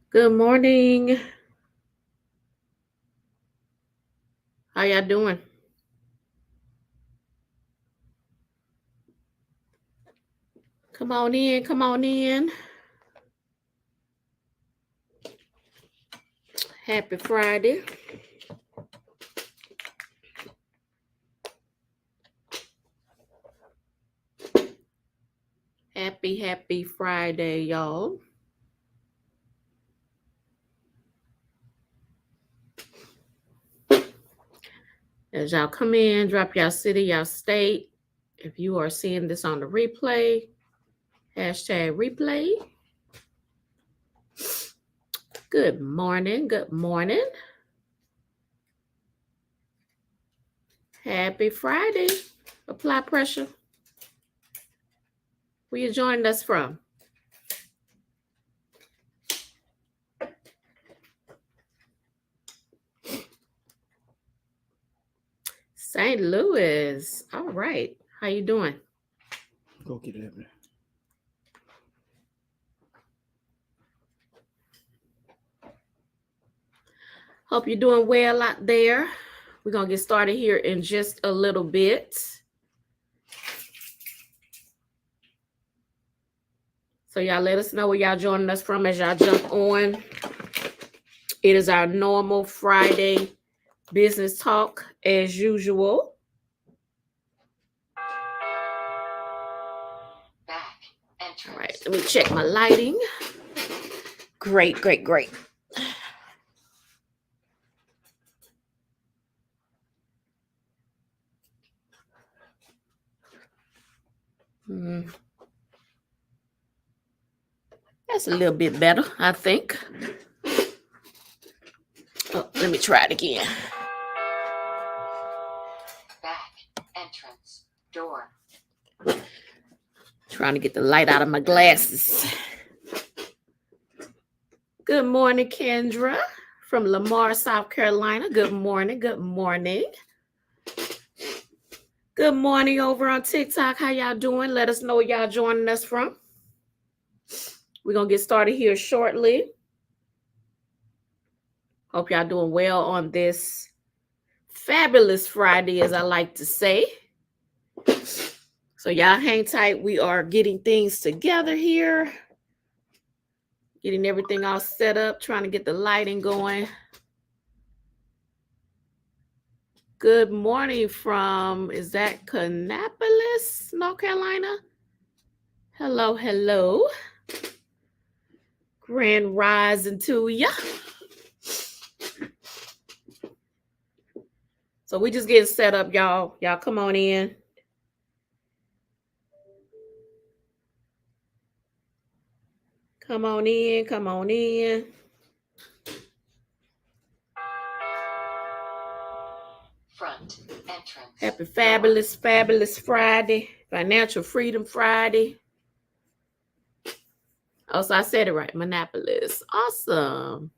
Good morning. How y'all doing? Come on in, come on in. Happy Friday. Happy Friday, y'all. As y'all come in, drop y'all city, y'all state. If you are seeing this on the replay, hashtag replay. Good morning, good morning. Happy Friday. Apply pressure. Where you joining us from? St. Louis. All right. How you doing? Go get it. Hope you're doing well out there. We're going to get started here in just a little bit. So y'all let us know where y'all joining us from as y'all jump on. It is our normal Friday business talk as usual. All right, let me check my lighting. Great. That's a little bit better, I think. Oh, let me try it again. Back entrance door. Trying to get the light out of my glasses. Good morning, Kendra from Lamar, South Carolina. Good morning. Good morning over on TikTok. How y'all doing? Let us know where y'all joining us from. We're going to get started here shortly. Hope y'all doing well on this fabulous Friday, as I like to say. So y'all hang tight. We are getting things together here. Getting everything all set up. Trying to get the lighting going. Good morning from, is that Kannapolis, North Carolina? Hello. Grand rising to ya. So we just getting set up, y'all. Y'all come on in. Come on in. Front entrance. Happy fabulous Friday. Financial Freedom Friday. Oh, so I said it right. Monopolis. Awesome.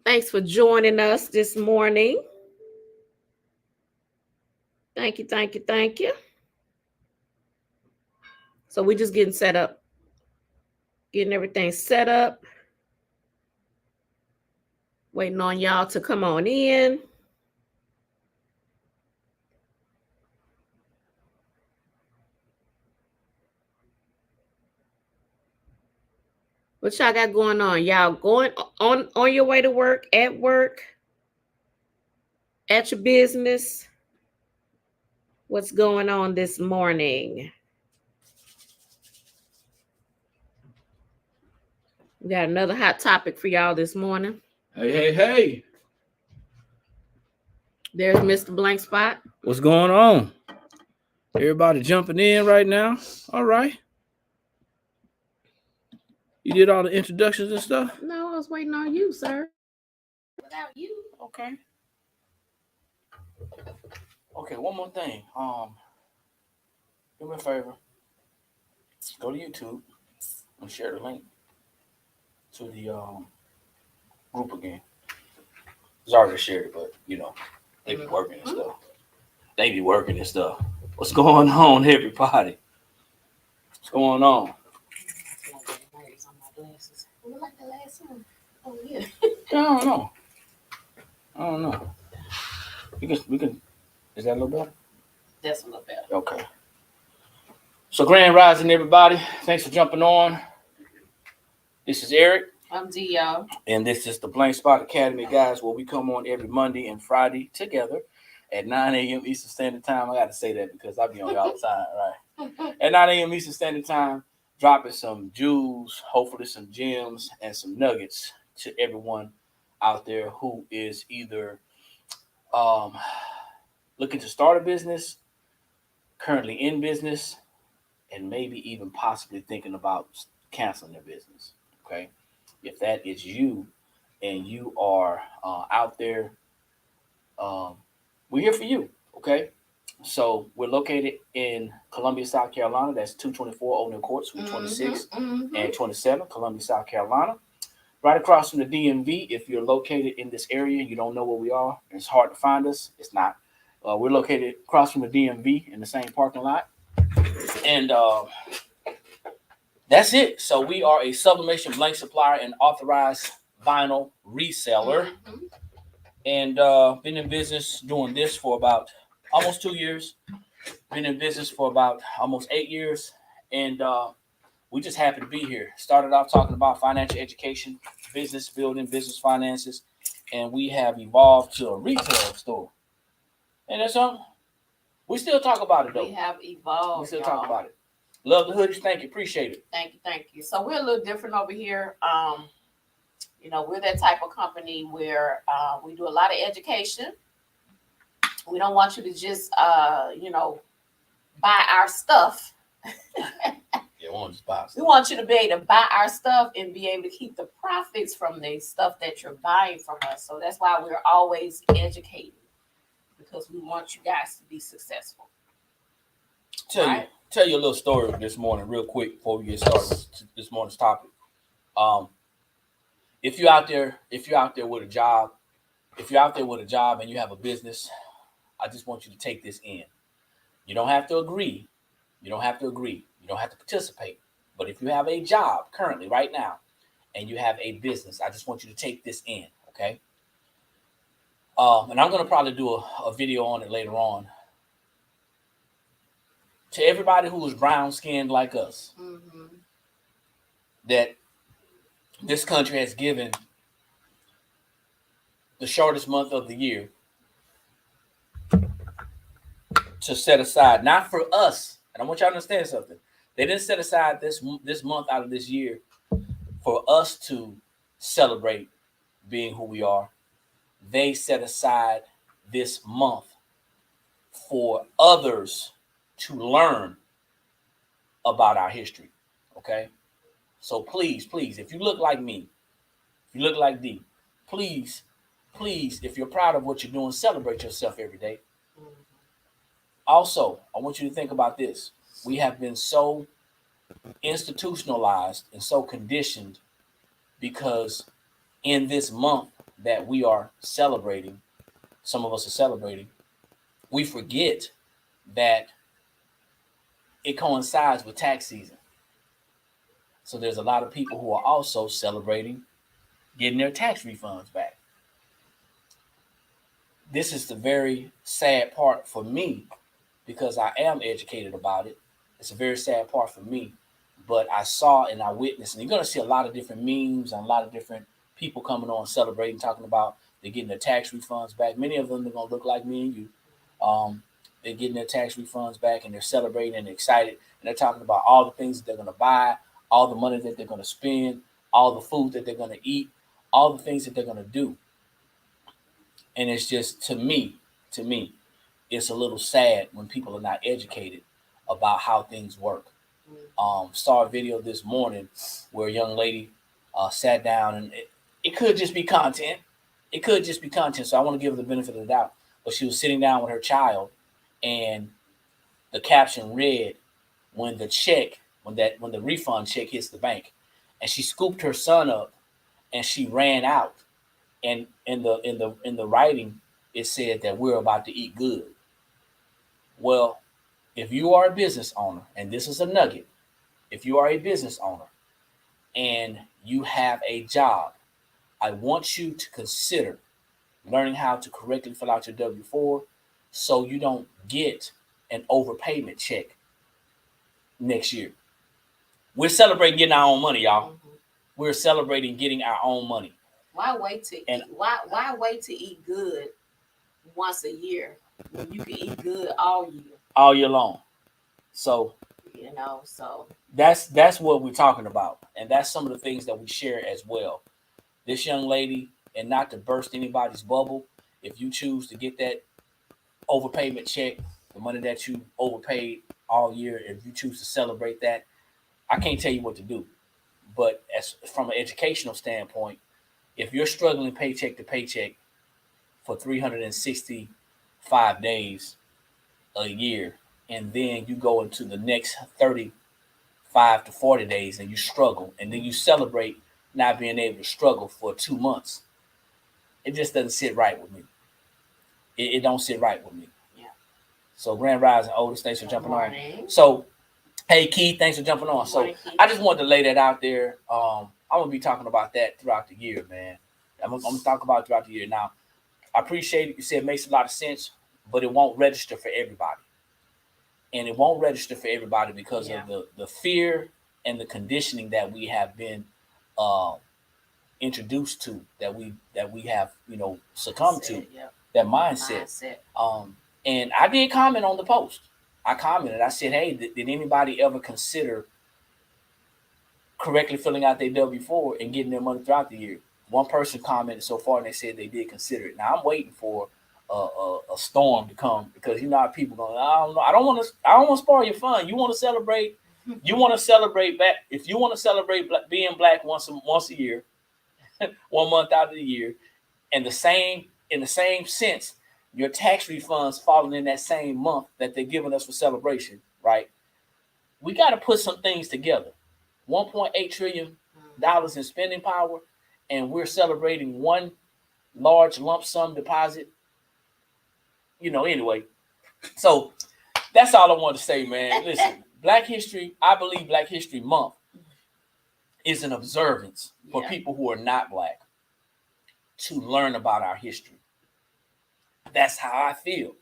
Thanks for joining us this morning. Thank you. So we just getting set up. Getting everything set up. Waiting on y'all to come on in. What y'all got going on? Y'all going on your way to work, at your business? What's going on this morning? We got another hot topic for y'all this morning. Hey. There's Mr. Blank Spot. What's going on? Everybody jumping in right now. All right. You did all the introductions and stuff? No, I was waiting on you, sir. Without you. Okay, one more thing. Do me a favor. Go to YouTube and share the link to the group again. It's already shared, but They be working and stuff. They be working and stuff. What's going on, everybody? What's going on? Oh yeah. I don't know. We can. Is that a little better? That's a little better. Okay. So grand rising, everybody. Thanks for jumping on. This is Eric. I'm D, y'all. And this is the Blank Spot Academy, guys, where we come on every Monday and Friday together at 9 a.m. Eastern Standard Time. I got to say that because I be on here all the time, right? At 9 a.m. Eastern Standard Time, dropping some jewels, hopefully some gems and some nuggets to everyone out there who is either looking to start a business, currently in business, and maybe even possibly thinking about canceling their business, okay? If that is you and you are out there, we're here for you, okay? So we're located in Columbia, South Carolina. That's 224 Old Mill Court, Suite 26 and 27, Columbia, South Carolina. Right across from the DMV. If you're located in this area and you don't know where we are, and it's hard to find us, it's not. We're located across from the DMV in the same parking lot. And that's it. So we are a sublimation blank supplier and authorized vinyl reseller. And been in business doing this for about almost 2 years. Been in business for about almost 8 years. And we just happy to be here. Started off talking about financial education, business building, business finances. And we have evolved to a retail store. And that's something. We still talk about it, though. We have evolved. We still talk about it. Love the hoodies. Thank you. Appreciate it. Thank you. So we're a little different over here. We're that type of company where we do a lot of education. We don't want you to just, buy our stuff. Yeah, we want to just buy stuff. We want you to be able to buy our stuff and be able to keep the profits from the stuff that you're buying from us. So that's why we're always educating, because we want you guys to be successful. Tell you a little story this morning, real quick, before we get started with this morning's topic. If you're out there with a job, and you have a business, I just want you to take this in. You don't have to agree. You don't have to participate. But if you have a job currently right now and you have a business, I just want you to take this in, okay? And I'm going to probably do a video on it later on. To everybody who is brown-skinned like us, that this country has given the shortest month of the year to set aside, not for us, and I want you to understand something. They didn't set aside this month out of this year for us to celebrate being who we are. They set aside this month for others to learn about our history, okay? So please, if you look like me, if you look like D, please, if you're proud of what you're doing, celebrate yourself every day. Also, I want you to think about this. We have been so institutionalized and so conditioned because in this month that we are celebrating, some of us are celebrating, we forget that it coincides with tax season. So there's a lot of people who are also celebrating getting their tax refunds back. This is the very sad part for me because I am educated about it. It's a very sad part for me, but I saw and I witnessed, and you're going to see a lot of different memes and a lot of different people coming on celebrating, talking about they're getting their tax refunds back. Many of them are going to look like me and you. They're getting their tax refunds back and they're celebrating and excited. And they're talking about all the things that they're going to buy, all the money that they're going to spend, all the food that they're going to eat, all the things that they're going to do. And it's just, to me, it's a little sad when people are not educated about how things work. Saw a video this morning where a young lady sat down, and it could just be content. So I want to give her the benefit of the doubt. But she was sitting down with her child, and the caption read, when the refund check hits the bank. And she scooped her son up and she ran out. And in the writing, it said that we're about to eat good. Well, if you are a business owner, and this is a nugget, if you are a business owner and you have a job, I want you to consider learning how to correctly fill out your W-4 so you don't get an overpayment check next year. We're celebrating getting our own money, y'all. Mm-hmm. We're celebrating getting our own money. Why wait to eat? Why wait to eat good once a year when you can eat good all year? All year long. So so that's what we're talking about. And that's some of the things that we share as well. This young lady, and not to burst anybody's bubble, if you choose to get that overpayment check, the money that you overpaid all year, if you choose to celebrate that, I can't tell you what to do. But as from an educational standpoint, if you're struggling paycheck to paycheck for 365 days a year, and then you go into the next 35 to 40 days and you struggle, and then you celebrate not being able to struggle for 2 months, it just doesn't sit right with me. It don't sit right with me. Yeah. So Grand Rising Otis, thanks for jumping morning. on. So, hey Keith, thanks for jumping on. Morning, So Keith. I just wanted to lay that out there. I'm gonna be talking about that throughout the year, man. I'm gonna talk about it throughout the year. Now, I appreciate it. You said it makes a lot of sense, but it won't register for everybody. And it won't register for everybody because of the fear and the conditioning that we have been introduced to, that we have succumbed to, that mindset. And I did comment on the post. I commented. I said, hey, did anybody ever consider correctly filling out their W-4 and getting their money throughout the year? One person commented so far and they said they did consider it. Now I'm waiting for a storm to come, because you know how people going, I don't know, I don't want to spoil your fun. You want to celebrate back. If you want to celebrate being black once a year, 1 month out of the year, and in the same sense, your tax refunds falling in that same month that they're giving us for celebration, right? We got to put some things together. $1.8 trillion in spending power, and we're celebrating one large lump sum deposit. Anyway. So that's all I want to say, man. Listen, Black History, I believe Black History Month is an observance for people who are not Black to learn about our history. That's how I feel.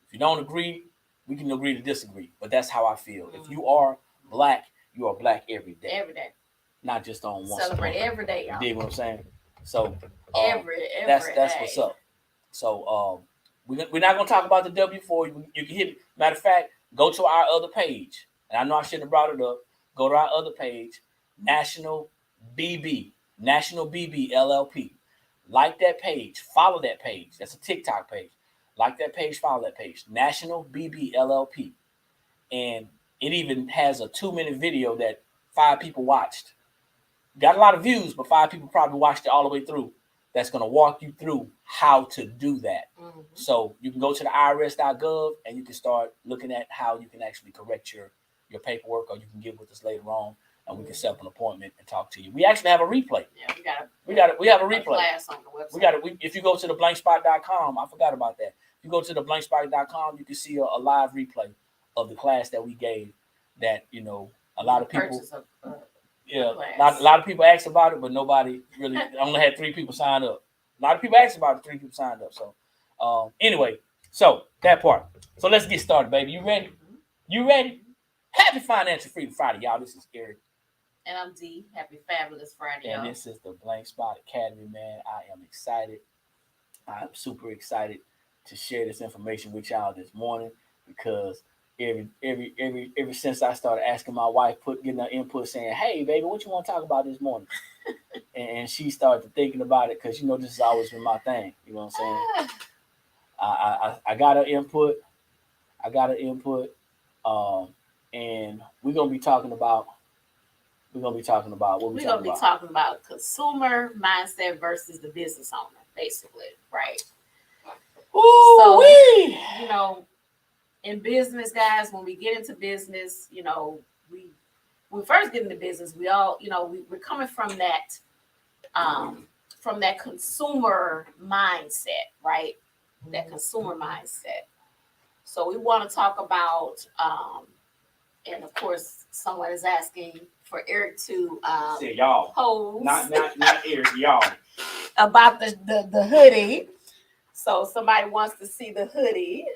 If you don't agree, we can agree to disagree, but that's how I feel. If you are Black, you are Black every day. Every day. Not just on one. Celebrate every day, y'all. You dig what I'm saying? So every that's day. what's up. So we're not gonna talk about the W-4. You can hit it. Matter of fact, go to our other page. And I know I shouldn't have brought it up. Go to our other page, National BB LLP. Like that page, follow that page. That's a TikTok page. Like that page, follow that page. National BB LLP. And it even has a 2-minute video that 5 people watched. Got a lot of views, but 5 people probably watched it all the way through. That's going to walk you through how to do that. Mm-hmm. So you can go to the irs.gov and you can start looking at how you can actually correct your paperwork, or you can get with us later on and we can set up an appointment and talk to you. We actually have a replay. Yeah, we have a replay. Class on the website. If you go to theblankspot.com, I forgot about that. If you go to theblankspot.com, you can see a live replay of the class that we gave. That a lot of people. A lot of people asked about it, but nobody really. Only had 3 people sign up. A lot of people asked about it. 3 people signed up. So, anyway, so that part. So let's get started, baby. You ready? You ready? Happy Financial Freedom Friday, y'all. This is Eric. And I'm D. Happy Fabulous Friday, y'all. And this is the Blank Spot Academy, man. I am excited. I'm super excited to share this information with y'all this morning, because ever since I started asking my wife, getting her input, saying, "Hey, baby, what you want to talk about this morning?" and she started thinking about it, because this has always been my thing. You know what I'm saying? I got her input. And we're gonna be talking about. We're gonna be talking about consumer mindset versus the business owner, basically, right? Ooh, so, in business, guys, when we get into business, we first get into business, we all, we're coming from that consumer mindset, right? that consumer mindset. So we want to talk about, and of course, someone is asking for Eric to Say y'all, pose not Eric, y'all. about the hoodie. So somebody wants to see the hoodie.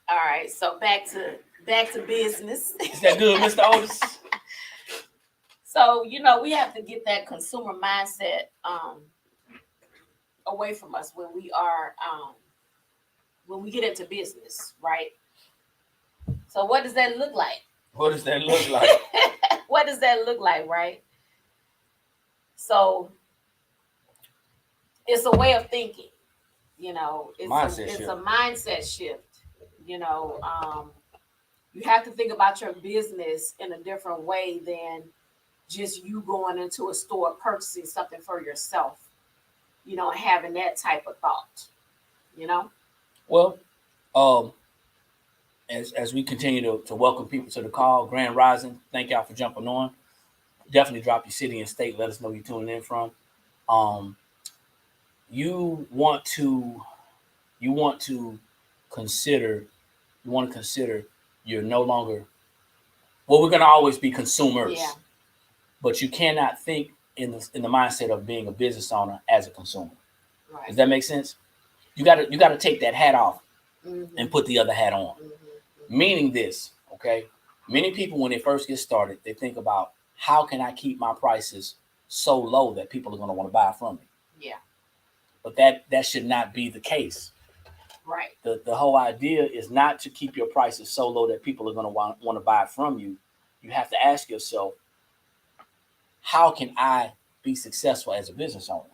All right, so back to business. Is that good, Mr. Otis? So we have to get that consumer mindset away from us when we are when we get into business, right? So what does that look like? What does that look like? What does that look like, right? So it's a way of thinking, it's a mindset shift. You have to think about your business in a different way than just you going into a store purchasing something for yourself, having that type of thought, Well, as we continue to welcome people to the call, Grand Rising, thank y'all for jumping on. Definitely drop your city and state. Let us know where you're tuning in from. You want to consider you're no longer, well, we're going to always be consumers, but you cannot think in the mindset of being a business owner as a consumer. Right. Does that make sense? You got to take that hat off and put the other hat on. Meaning this, okay? Many people, when they first get started, they think about, how can I keep my prices so low that people are going to want to buy from me? Yeah. But that should not be the case. Right. The whole idea is not to keep your prices so low that people are going to want to buy from you. You have to ask yourself, how can I be successful as a business owner?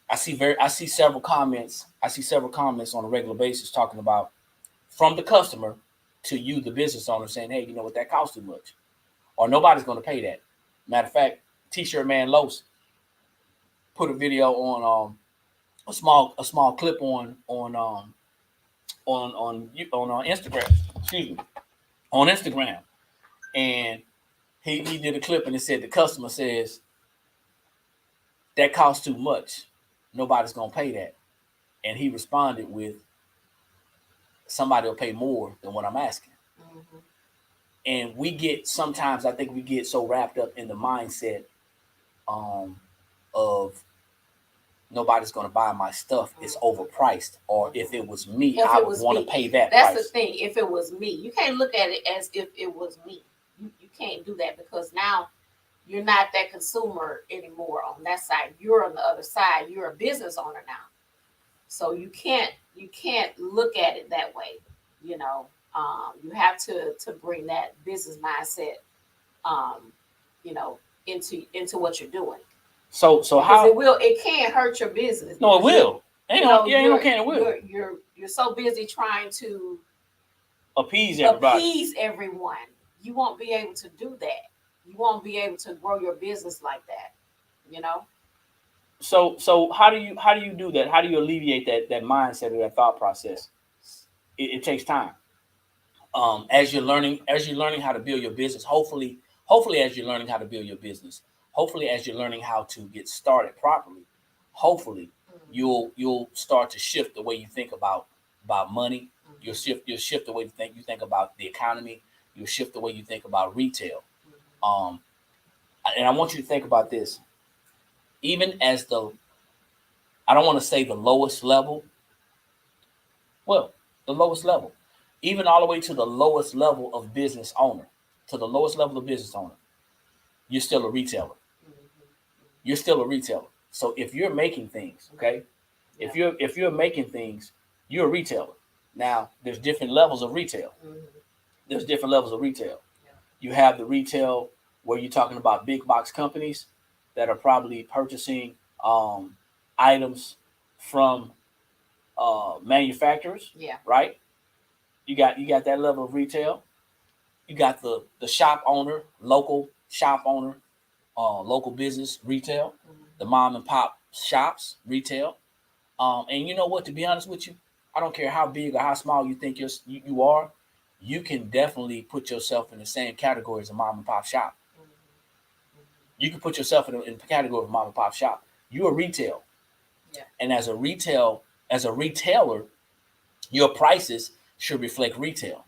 I see several comments on a regular basis talking about, from the customer to you, the business owner, saying, hey, you know what, that costs too much, or nobody's going to pay that. Matter of fact, T-shirt man Los put a video on a small clip on Instagram. Excuse me, on Instagram, and he did a clip and it said the customer says that costs too much, nobody's gonna pay that, and he responded with, somebody will pay more than what I'm asking. And sometimes I think we get so wrapped up in the mindset of nobody's going to buy my stuff, it's overpriced, or if it was me, I would want to pay that price. That's the thing. If it was me, you can't look at it as if it was me. You can't do that, because now you're not that consumer anymore on that side. You're on the other side. You're a business owner now. So you can't look at it that way. You have to bring that business mindset, into what you're doing. So how it can't hurt your business. No, it will. It will. You're so busy trying to appease everybody. Appease everyone. You won't be able to do that. You won't be able to grow your business like that. So how do you do that? How do you alleviate that mindset or that thought process? It takes time. As you're learning how to build your business, hopefully as you're learning how to build your business, hopefully as you're learning how to get started properly, hopefully you'll start to shift the way you think about money. You'll shift the way you think about the economy. You'll shift the way you think about retail. And I want you to think about this. Even as I don't want to say the lowest level. Well, the lowest level, even all the way to the lowest level of business owner, you're still a retailer. You're still a retailer. So if you're making things, okay, if you're making things, you're a retailer. Now, there's different levels of retail. You have the retail where you're talking about big box companies that are probably purchasing items from manufacturers. Yeah. Right. You got that level of retail. You got the shop owner, local shop owner, local business retail, the mom and pop shops retail. And you know what? To be honest with you, I don't care how big or how small you think you are. you can definitely put yourself in the same category as a mom and pop shop. You can put yourself in the category of a mom and pop shop. You're a retail. Yeah. And as a retailer, your prices should reflect retail.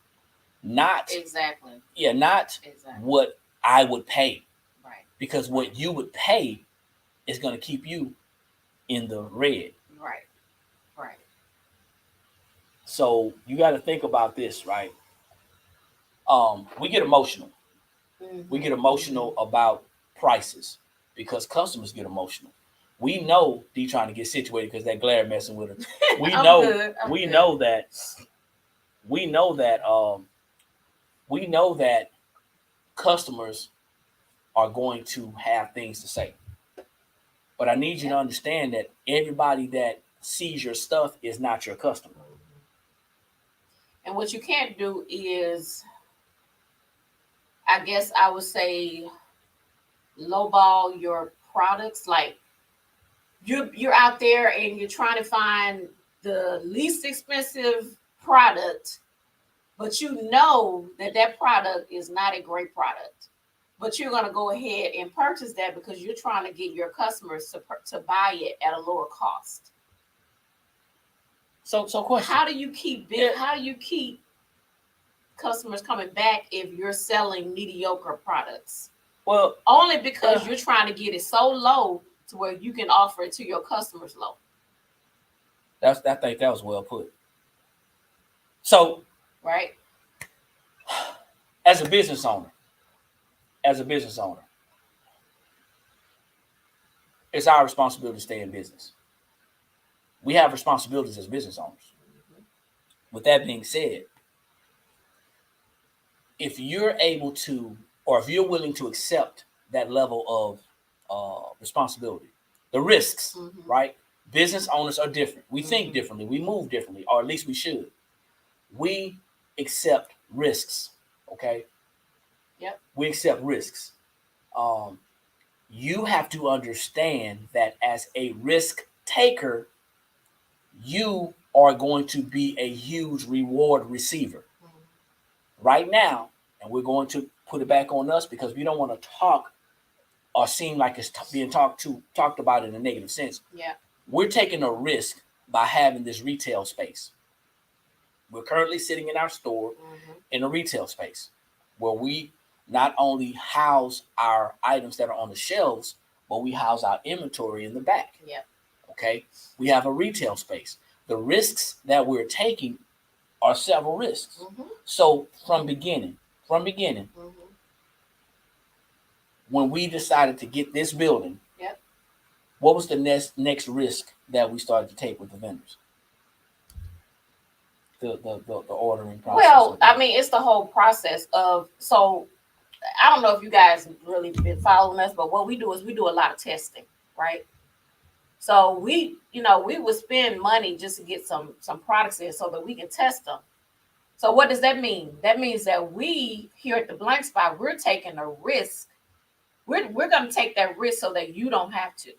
Not exactly. Yeah, not exactly what I would pay. Right. Because what you would pay is going to keep you in the red. Right. Right. So you got to think about this, right? We get emotional. We get emotional about prices because customers get emotional. We know D trying to get situated because that glare messing with her. We know that customers are going to have things to say. But I need you to understand that everybody that sees your stuff is not your customer. And what you can't do is, I guess I would say, lowball your products. Like you're out there and you're trying to find the least expensive product, but you know that product is not a great product. But you're going to go ahead and purchase that because you're trying to get your customers to buy it at a lower cost. So question. How do you keep customers coming back if you're selling mediocre products? Well, only because you're trying to get it so low to where you can offer it to your customers low. I think that was well put. So, right. As a business owner, it's our responsibility to stay in business. We have responsibilities as business owners. With that being said, if you're able to, or if you're willing to accept that level of responsibility, the risks, right? Business owners are different. We think differently. We move differently, or at least we should. We accept risks, okay? Yep. We accept risks. You have to understand that as a risk taker, you are going to be a huge reward receiver. Right now, and we're going to put it back on us because we don't want to talk or seem like it's being talked about in a negative sense. Yeah. We're taking a risk by having this retail space. We're currently sitting in our store in a retail space where we not only house our items that are on the shelves, but we house our inventory in the back. Yeah. Okay? We have a retail space. The risks that we're taking are several risks. So from beginning, when we decided to get this building, what was the next risk that we started to take with the vendors? The ordering process. Well, I mean, it's the whole process of, so I don't know if you guys really been following us, but what we do is we do a lot of testing, right? So we would spend money just to get some products in so that we can test them. So what does that mean? That means that we here at the Blank Spot, we're taking a risk. We're going to take that risk so that you don't have to.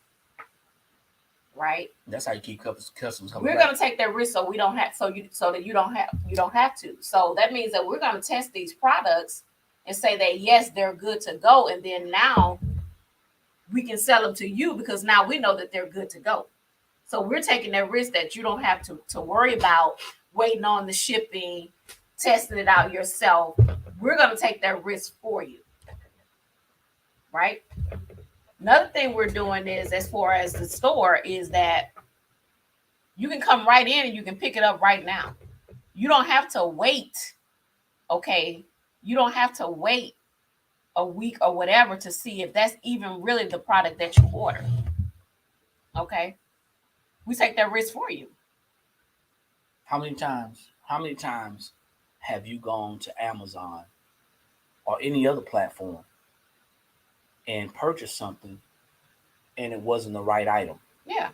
Right? That's how you keep customers coming. We're going to take that risk so we don't have so that you don't have to. So that means that we're going to test these products and say that yes, they're good to go, and then now we can sell them to you because now we know that they're good to go. So we're taking that risk that you don't have to worry about waiting on the shipping, testing it out yourself. We're going to take that risk for you. Right? Another thing we're doing is, as far as the store, is that you can come right in and you can pick it up right now. You don't have to wait. Okay? You don't have to wait a week or whatever to see if that's even really the product that you order. Okay? We take that risk for you. How many times have you gone to Amazon or any other platform and purchased something and it wasn't the right item? Yeah.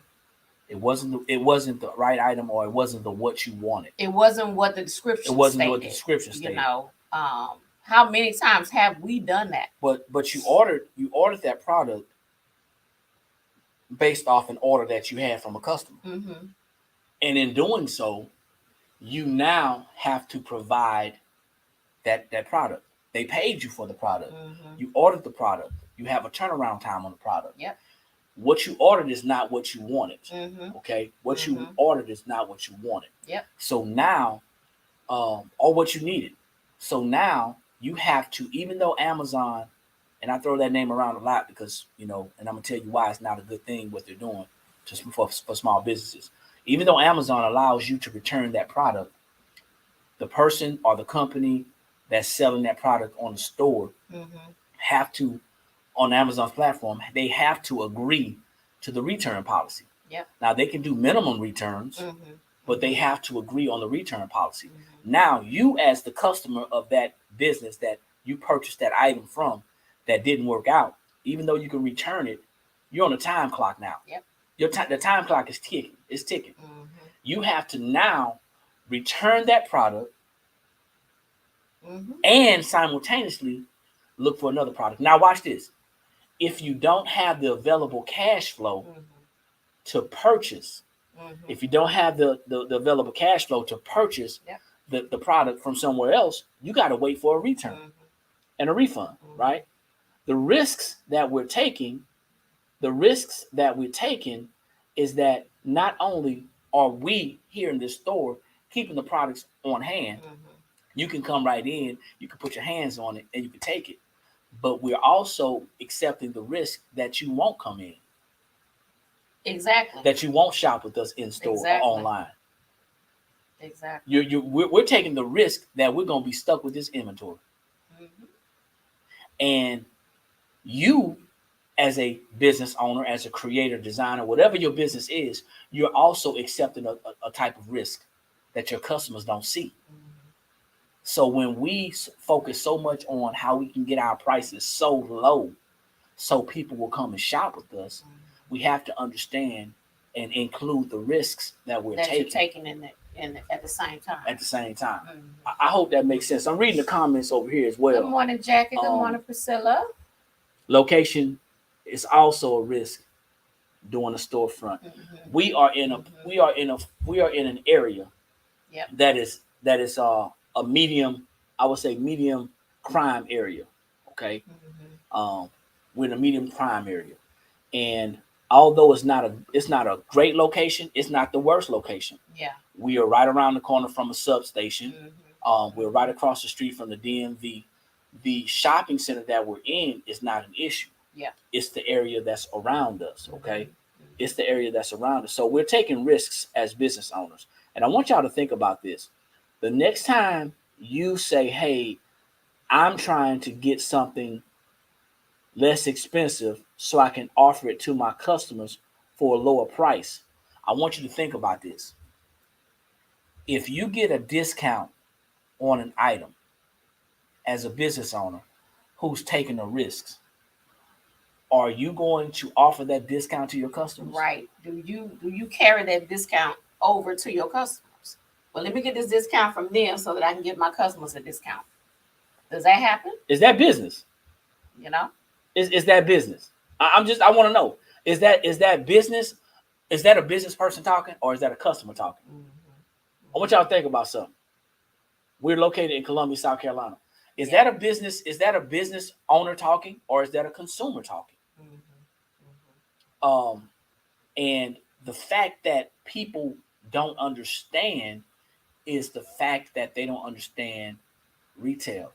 It wasn't the right item, or it wasn't what you wanted. It wasn't what the description stated. It wasn't what the description stated. You know, how many times have we done that? But you ordered that product based off an order that you had from a customer. And in doing so, you now have to provide that product. They paid you for the product. Mm-hmm. You ordered the product. You have a turnaround time on the product. Yep. What you ordered is not what you wanted. Mm-hmm. Okay. What Mm-hmm. you ordered is not what you wanted. Yep. So now, or what you needed. So now you have to, even though Amazon, and I throw that name around a lot because, and I'm going to tell you why it's not a good thing what they're doing just for small businesses. Even though Amazon allows you to return that product, the person or the company that's selling that product on the store Mm-hmm. have to, on Amazon's platform, they have to agree to the return policy. Yep. Now, they can do minimum returns, Mm-hmm. but they have to agree on the return policy. Mm-hmm. Now, you as the customer of that business that you purchased that item from that didn't work out, even though you can return it, you're on a time clock now. Yep. The time clock is ticking. It's ticking. Mm-hmm. You have to now return that product Mm-hmm. and simultaneously look for another product. Now, watch this. If you don't have the available cash flow Mm-hmm. to purchase, Mm-hmm. if you don't have the available cash flow to purchase Yep. the product from somewhere else, you got to wait for a return Mm-hmm. and a refund, Mm-hmm. right? The risks that we're taking is that not only are we here in this store keeping the products on hand, Mm-hmm. you can come right in, you can put your hands on it, and you can take it. But we're also accepting the risk that you won't come in, Exactly. that you won't shop with us in store Exactly. or online. Exactly. We're taking the risk that we're going to be stuck with this inventory. Mm-hmm. And you, as a business owner, as a creator, designer, whatever your business is, you're also accepting a type of risk that your customers don't see. Mm-hmm. So when we focus so much on how we can get our prices so low so people will come and shop with us, Mm-hmm. we have to understand and include the risks that we're that taking. you're taking at the same time. At the same time. Mm-hmm. I hope that makes sense. I'm reading the comments over here as well. Good morning, Jackie. Good morning, Priscilla. Location is also a risk doing a storefront. Mm-hmm. We are in an area Yep. that is a medium, I would say medium crime area. Okay. Mm-hmm. We're in a medium crime area. And although it's not a great location, it's not the worst location. Yeah. We are right around the corner from a substation. Mm-hmm. We're right across the street from the DMV. The shopping center that we're in is not an issue. Yeah. It's the area that's around us, okay? Mm-hmm. It's the area that's around us. So we're taking risks as business owners. And I want y'all to think about this. The next time you say, hey, I'm trying to get something less expensive so I can offer it to my customers for a lower price, I want you to think about this. If you get a discount on an item as a business owner who's taking the risks, are you going to offer that discount to your customers? Right. Do you carry that discount over to your customers? Well, let me get this discount from them so that I can give my customers a discount. Does that happen? Is that business? You know? Is that business? I want to know. Is that business? Is that a business person talking or is that a customer talking? Mm-hmm. I want y'all to think about something. We're located in Columbia, South Carolina. Is that a business owner talking or is that a consumer talking? Mm-hmm. Mm-hmm. And the fact that people don't understand is the fact that they don't understand retail.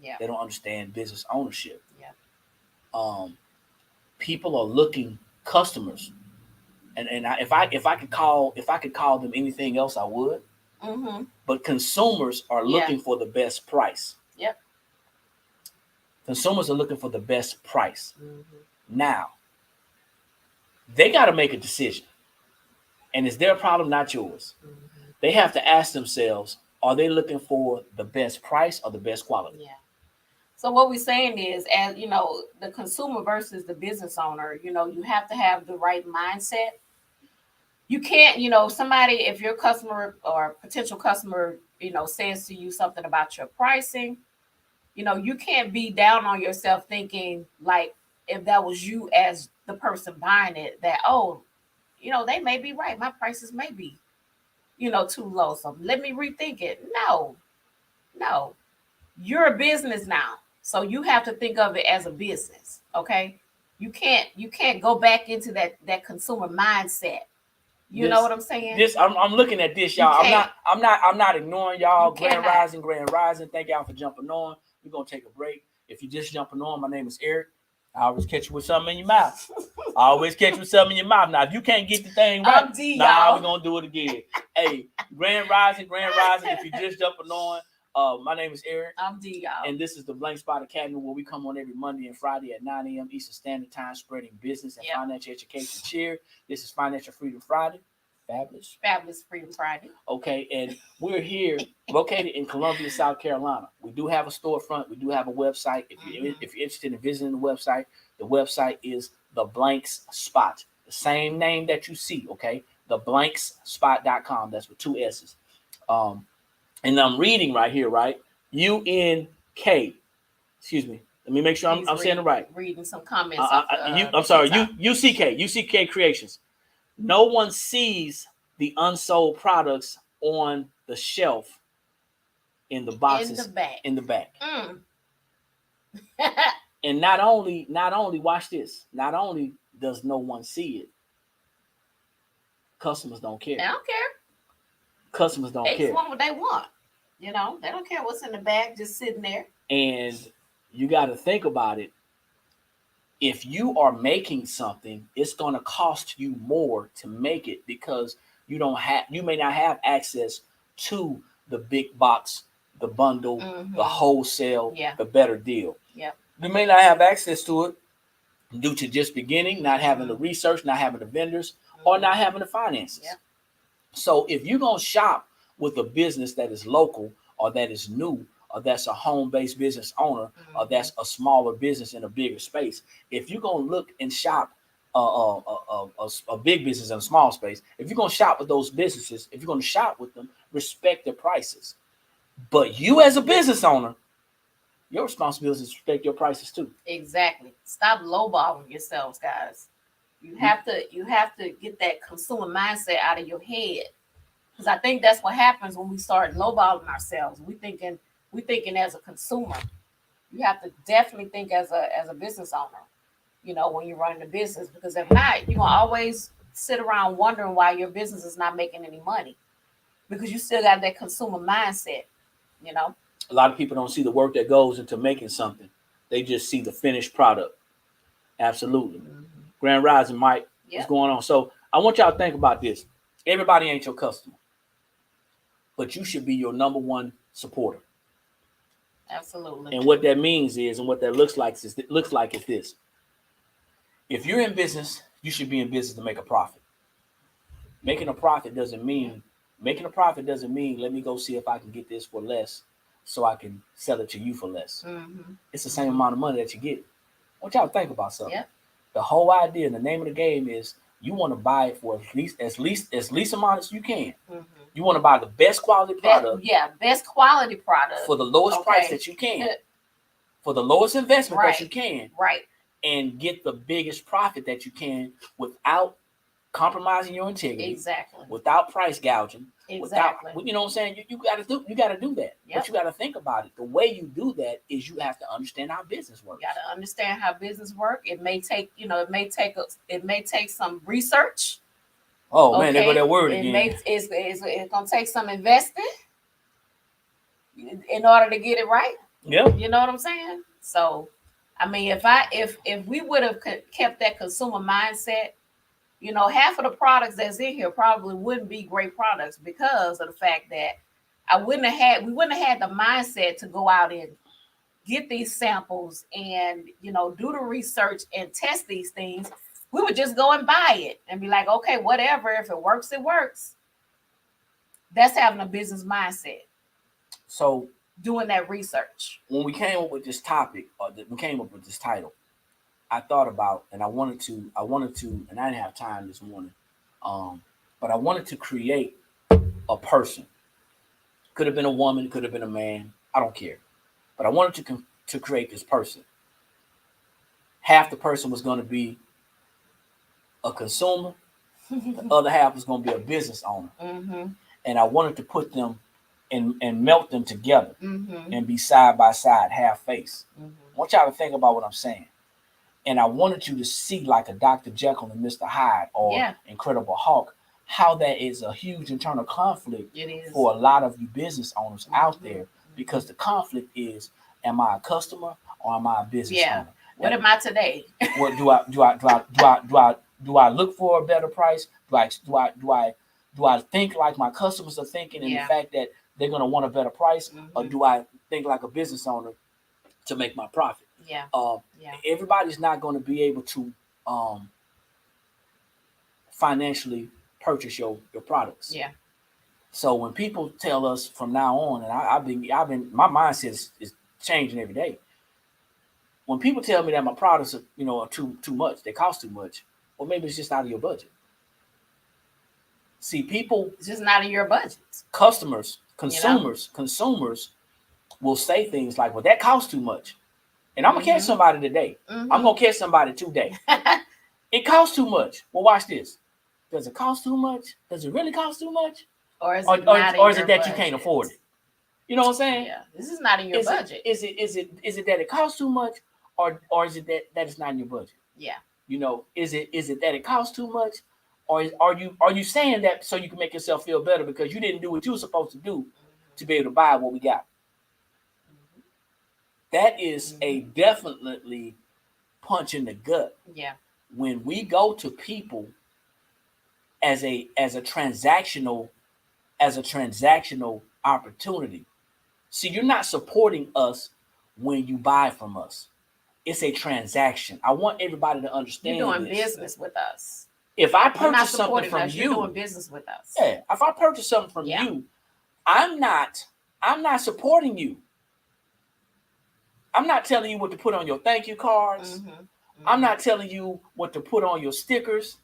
Yeah. They don't understand business ownership. Yeah. People are looking customers, and if I could call them anything else, I would. Mm-hmm. But consumers are looking for the best price. Yep. Consumers are looking for the best price. Mm-hmm. Now, they got to make a decision, and it's their problem, not yours. Mm-hmm. They have to ask themselves: are they looking for the best price or the best quality? Yeah. So what we're saying is, as you know, the consumer versus the business owner, you have to have the right mindset. You can't, somebody, if your customer or potential customer, says to you something about your pricing, you can't be down on yourself thinking like if that was you as the person buying it, that, oh, they may be right. My prices may be, too low. So let me rethink it. No. you're a business now, so you have to think of it as a business. Okay, you can't go back into that consumer mindset. You know what I'm saying? I'm looking at this, y'all. I'm not ignoring y'all. Grand Rising. Thank y'all for jumping on. We're gonna take a break. If you're just jumping on, my name is Eric. I always catch you with something in your mouth. Now, if you can't get the thing right, we're gonna do it again. Hey, Grand Rising. If you're just jumping on, my name is Eric. I'm D, y'all. And this is the Blank Spot Academy, where we come on every Monday and Friday at 9 a.m. Eastern Standard Time, spreading business and financial education cheer. This is Financial Freedom Friday. Fabulous Freedom Friday. Okay, and we're here located in Columbia, South Carolina. We do have a storefront. We do have a website. If you're interested in visiting the website is The Blanks Spot. The same name that you see, okay? TheBlanksSpot.com. That's with 2 S's. And I'm reading right here, right? UNK. Excuse me. Let me make sure I'm saying it right. Reading some comments. I'm sorry. UCK Creations. No one sees the unsold products on the shelf in the boxes in the back. And not only watch this. Not only does no one see it, customers don't care. They don't care. Customers don't care. They want what they want. You know, they don't care what's in the bag, just sitting there. And you got to think about it. If you are making something, it's going to cost you more to make it because you may not have access to the big box, the bundle, the wholesale, the better deal. Yep. You may not have access to it due to just beginning, not having the research, not having the vendors, or not having the finances. Yep. So if you're going to shop with a business that is local or that is new, or that's a home-based business owner, or that's a smaller business in a bigger space. If you're gonna look and shop a big business in a small space, if you're gonna shop with those businesses, if you're gonna shop with them, respect their prices. But you as a business owner, your responsibility is to respect your prices too. Exactly. Stop lowballing yourselves, guys. You have to get that consumer mindset out of your head, because I think that's what happens when we start lowballing ourselves. We thinking as a consumer. You have to definitely think as a business owner, you know, when you're running a business, because if not, you're gonna always sit around wondering why your business is not making any money, because you still got that consumer mindset, you know. A lot of people don't see the work that goes into making something. They just see the finished product. Absolutely. Grand Rising, Mike. What's going on? So I want y'all to think about this. Everybody ain't your customer, but you should be your number one supporter. Absolutely. And what that means is, and what that looks like is this. If you're in business, you should be in business to make a profit. Making a profit doesn't mean let me go see if I can get this for less so I can sell it to you for less. It's the same amount of money that you get. I want y'all to think about something. Yep. The whole idea and the name of the game is you want to buy it for as least amount as you can. You want to buy the best quality product. Best quality product for the lowest price that you can, for the lowest investment that you can, right? And get the biggest profit that you can without compromising your integrity, exactly, without price gouging, exactly. Without, you know what I'm saying? You got to do that. Yep. But you got to think about it. The way you do that is you have to understand how business works. You got to understand how business works. It may take some research. Oh man, there go that word again. It's gonna take some investing in order to get it right. Yeah, you know what I'm saying. So, I mean, if we would have kept that consumer mindset, you know, half of the products that's in here probably wouldn't be great products because of the fact that we wouldn't have had the mindset to go out and get these samples and, you know, do the research and test these things. We would just go and buy it and be like, okay, whatever. If it works, it works. That's having a business mindset. So doing that research. When we came up with this topic, we came up with this title, I thought about, and I wanted to, and I didn't have time this morning, but I wanted to create a person. Could have been a woman, could have been a man. I don't care. But I wanted to create this person. Half the person was going to be a consumer, the other half was going to be a business owner. And I wanted to put them and melt them together Mm-hmm. and be side by side, half face. Mm-hmm. I want y'all to think about what I'm saying. And I wanted you to see, like a Dr. Jekyll and Mr. Hyde or Incredible Hulk, how that is a huge internal conflict for a lot of you business owners out there, because the conflict is, am I a customer or am I a business owner? What am I today? What do I look for a better price? Do I think like my customers are thinking, in the fact that they're gonna want a better price, or do I think like a business owner to make my profit? Everybody's not going to be able to financially purchase your products. So when people tell us from now on, and I've been my mindset is changing every day. When people tell me that my products are, are too much, they cost too much, or maybe it's just out of your budget. See, people, it's just not in your budget. Customers, consumers will say things like, "Well, that costs too much." And I'm gonna catch somebody today. I'm gonna catch somebody today. It costs too much. Well, watch this. Does it cost too much? Does it really cost too much? Or is it that budget? You can't afford it? You know what I'm saying? Yeah, this is not in your budget. Is it that it costs too much, or is it that it's not in your budget? Yeah. Is it that it costs too much, or are you saying that so you can make yourself feel better because you didn't do what you were supposed to do to be able to buy what we got? That is a definitely punch in the gut. Yeah. When we go to people as a transactional opportunity. See, you're not supporting us when you buy from us. It's a transaction. I want everybody to understand. You're doing business with us. If I purchase something from you, you're doing business with us. Yeah. If I purchase something from you, I'm not supporting you. I'm not telling you what to put on your thank you cards. I'm not telling you what to put on your stickers.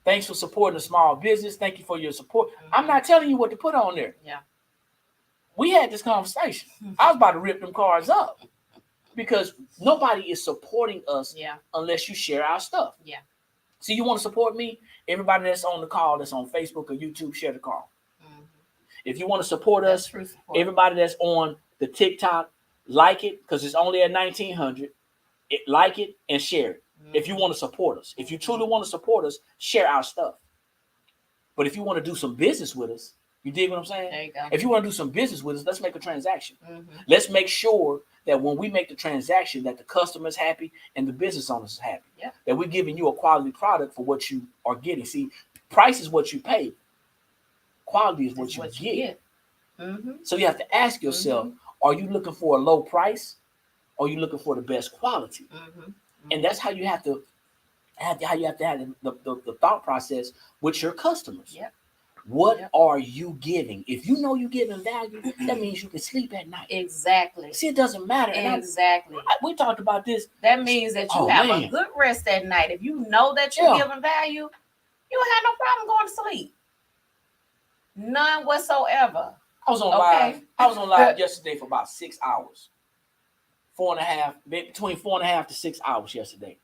Thanks for supporting a small business. Thank you for your support. I'm not telling you what to put on there. Yeah. We had this conversation. I was about to rip them cards up because nobody is supporting us unless you share our stuff. Yeah. See, you want to support me? Everybody that's on the call, that's on Facebook or YouTube, share the call. If you want to support us, everybody that's on the TikTok, like it, because it's only at 1,900. Like it and share it. If you want to support us, if you truly want to support us, share our stuff. But if you want to do some business with us, you dig what I'm saying? There you go. If you want to do some business with us, let's make a transaction. Let's make sure that when we make the transaction, that the customer's happy and the business owner's happy. Yeah. That we're giving you a quality product for what you are getting. See, price is what you pay. Quality is what you get. So you have to ask yourself, are you looking for a low price? Or are you looking for the best quality? And that's how you have to have the thought process with your customers. Yep. What are you giving? If you know you're giving value, that means you can sleep at night. Exactly. See, it doesn't matter. Exactly. We talked about this. That means that you have a good rest at night. If you know that you're giving value, you don't have no problem going to sleep. None whatsoever. I was on live yesterday for about 6 hours. 4.5, between 4.5 to 6 hours yesterday.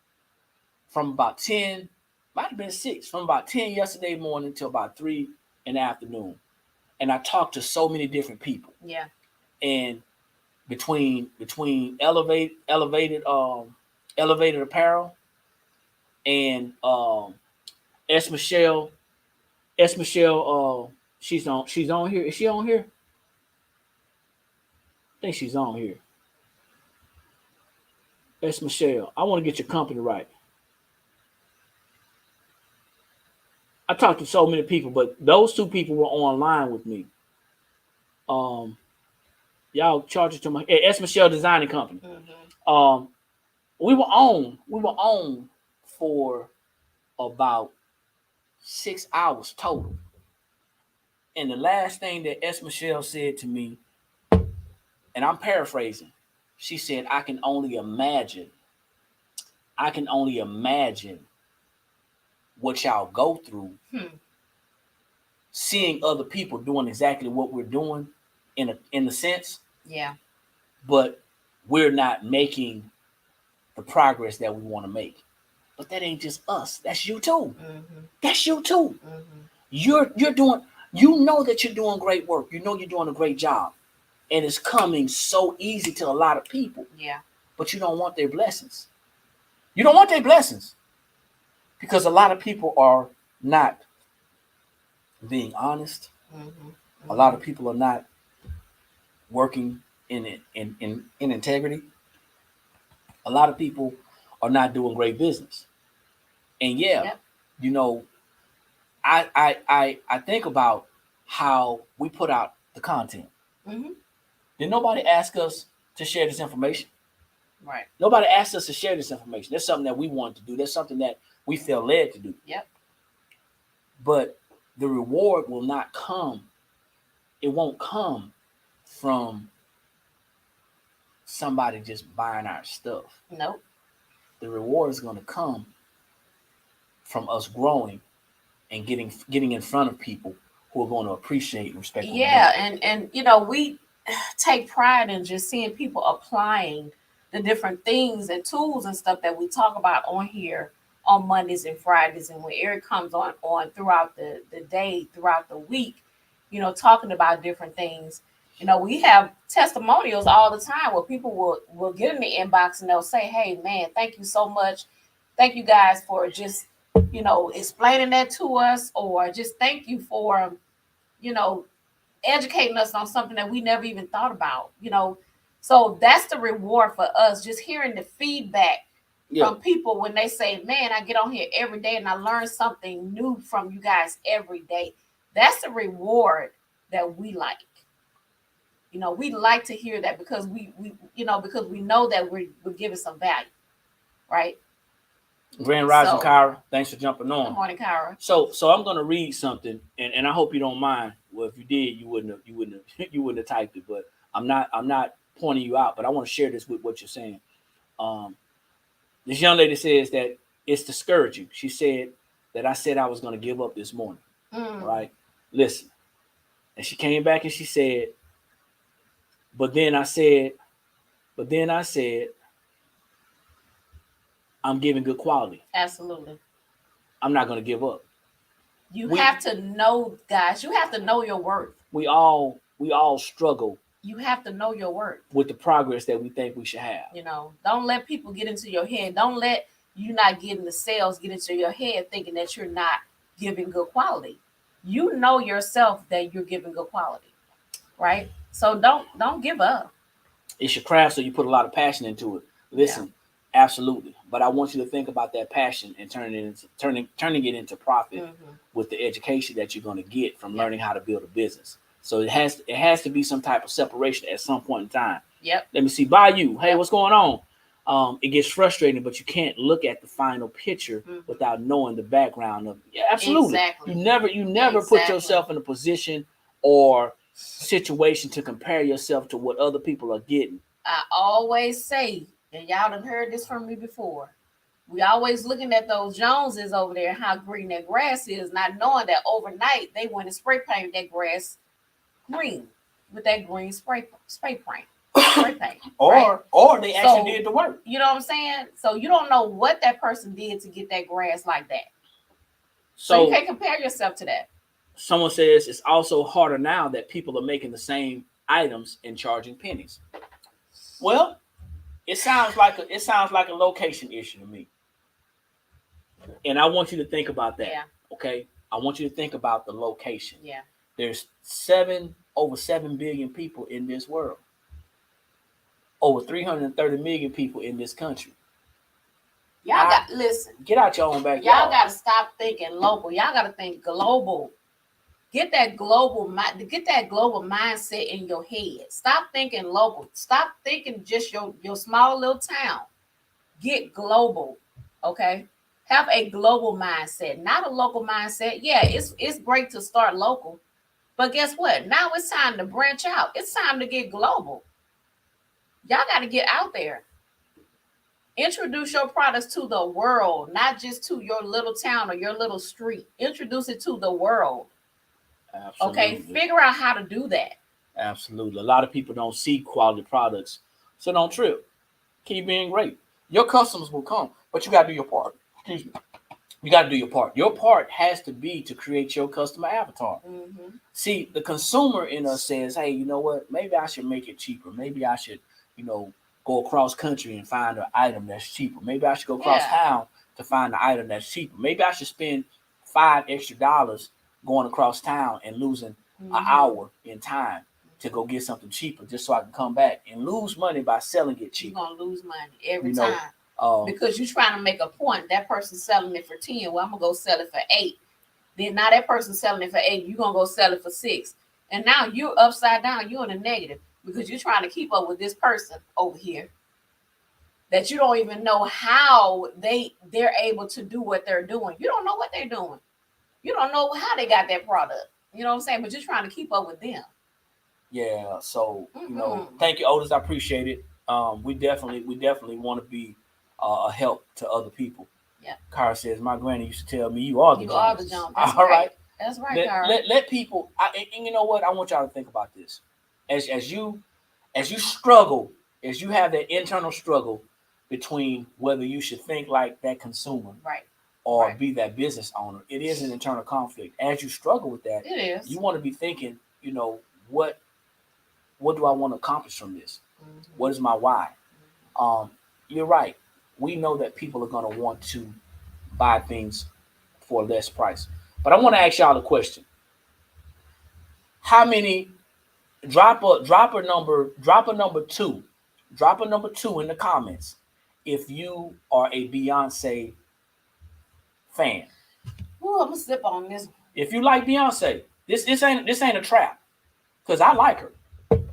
From about 10, might have been 6, from about 10 yesterday morning till about 3 in the afternoon. And I talked to so many different people. Yeah. And between elevated apparel and S. Michelle, she's on here. Is she on here? I think she's on here. S. Michelle, I want to get your company right. I talked to so many people, but those two people were online with me. Y'all charge it to my S. Michelle Designing Company. We were on for about 6 hours total. And the last thing that S. Michelle said to me, and I'm paraphrasing, she said, I can only imagine what y'all go through seeing other people doing exactly what we're doing in a sense. Yeah. But we're not making the progress that we want to make. But that ain't just us. That's you too. That's you too. You're You know that you're doing great work. You know you're doing a great job. And it's coming so easy to a lot of people. Yeah. But you don't want their blessings. You don't want their blessings. Because a lot of people are not being honest. A lot of people are not working in integrity. A lot of people are not doing great business. And you know, I think about how we put out the content. Did nobody ask us to share this information? Right. Nobody asked us to share this information. That's something that we want to do. That's something that we feel led to do. Yep. But the reward will not come. It won't come from somebody just buying our stuff. Nope. The reward is going to come from us growing and getting in front of people who are going to appreciate and respect. Yeah, and you know, we take pride in just seeing people applying the different things and tools and stuff that we talk about on here on Mondays and Fridays, and when Eric comes on throughout the day, throughout the week, you know, talking about different things. You know, we have testimonials all the time where people will get in the inbox and they'll say, hey, man, thank you so much. Thank you guys for just, you know, explaining that to us, or just thank you for, you know, educating us on something that we never even thought about, you know. So that's the reward for us, just hearing the feedback from people when they say, man, I get on here every day and I learn something new from you guys every day. That's the reward that we like. You know, we like to hear that because we you know, because we know that we're giving some value, right? Grand Rising, Kyra, thanks for jumping on. Good morning, Kyra. So I'm going to read something, and I hope you don't mind. Well, if you did, you wouldn't have typed it. But I'm not pointing you out. But I want to share this with what you're saying. This young lady says that it's discouraging. She said that I said I was going to give up this morning. Right? Listen. And she came back and she said, but then I said, I'm giving good quality. Absolutely. I'm not going to give up. You have to know, guys, you have to know your worth. We all struggle. You have to know your worth with the progress that we think we should have. You know, don't let people get into your head. Don't let you not getting the sales get into your head thinking that you're not giving good quality. You know yourself that you're giving good quality, right? So don't give up. It's your craft, so you put a lot of passion into it. Listen, absolutely. But I want you to think about that passion and turning it into profit with the education that you're going to get from learning how to build a business. So it has to be some type of separation at some point in time. Yep. Let me see. By you. Hey, what's going on? It gets frustrating, but you can't look at the final picture without knowing the background of it. Yeah, absolutely. Exactly. You never put yourself in a position or situation to compare yourself to what other people are getting. I always say, and y'all have heard this from me before, we always looking at those Joneses over there and how green that grass is, not knowing that overnight they went and spray painted that grass green with that green spray paint. or they actually did the work. You know what I'm saying? So you don't know what that person did to get that grass like that. So you can't compare yourself to that. Someone says it's also harder now that people are making the same items and charging pennies. Well, it sounds like a location issue to me. And I want you to think about that. Yeah. Okay? I want you to think about the location. Yeah. There's over 7 billion people in this world. Over 330 million people in this country. Y'all listen. Get out your own backyard. Y'all got to stop thinking local. Y'all got to think global. Get that global mindset in your head. Stop thinking local. Stop thinking just your small little town. Get global. Okay? Have a global mindset, not a local mindset. Yeah, it's great to start local. But guess what? Now it's time to branch out. It's time to get global. Y'all got to get out there. Introduce your products to the world, not just to your little town or your little street. Introduce it to the world. Absolutely. Okay, figure out how to do that. Absolutely. A lot of people don't see quality products, so don't trip. Keep being great. Your customers will come, but you got to do your part. Excuse me. You got to do your part. Your part has to be to create your customer avatar. Mm-hmm. See, the consumer in us says, hey, you know what? Maybe I should make it cheaper. Maybe I should, go across country and find an item that's cheaper. Maybe I should go across town to find an item that's cheaper. Maybe I should spend $5 extra going across town and losing an hour in time to go get something cheaper just so I can come back and lose money by selling it cheaper. You're going to lose money every time. Because you're trying to make a point. That person's selling it for 10. Well, I'm going to go sell it for 8. Then now that person's selling it for 8. You're going to go sell it for 6. And now you're upside down. You're in a negative because you're trying to keep up with this person over here that you don't even know how they're able to do what they're doing. You don't know what they're doing. You don't know how they got that product. You know what I'm saying? But you're trying to keep up with them. Yeah. So, thank you, Otis. I appreciate it. We definitely want to be a help to other people. Yeah. Cara says, my granny used to tell me, you are the Joneses. That's all right. That's right, Cara. Let people, and you know what? I want y'all to think about this. As you struggle, as you have that internal struggle between whether you should think like that consumer, right, or be that business owner, it is an internal conflict. As you struggle with that, it is. You want to be thinking, what do I want to accomplish from this? Mm-hmm. What is my why? You're right. We know that people are going to want to buy things for a less price. But I want to ask y'all a question. How many drop a number 2 in the comments if you are a Beyonce fan? Ooh, I'm gonna sip on this. If you like Beyonce, this ain't a trap, because I like her.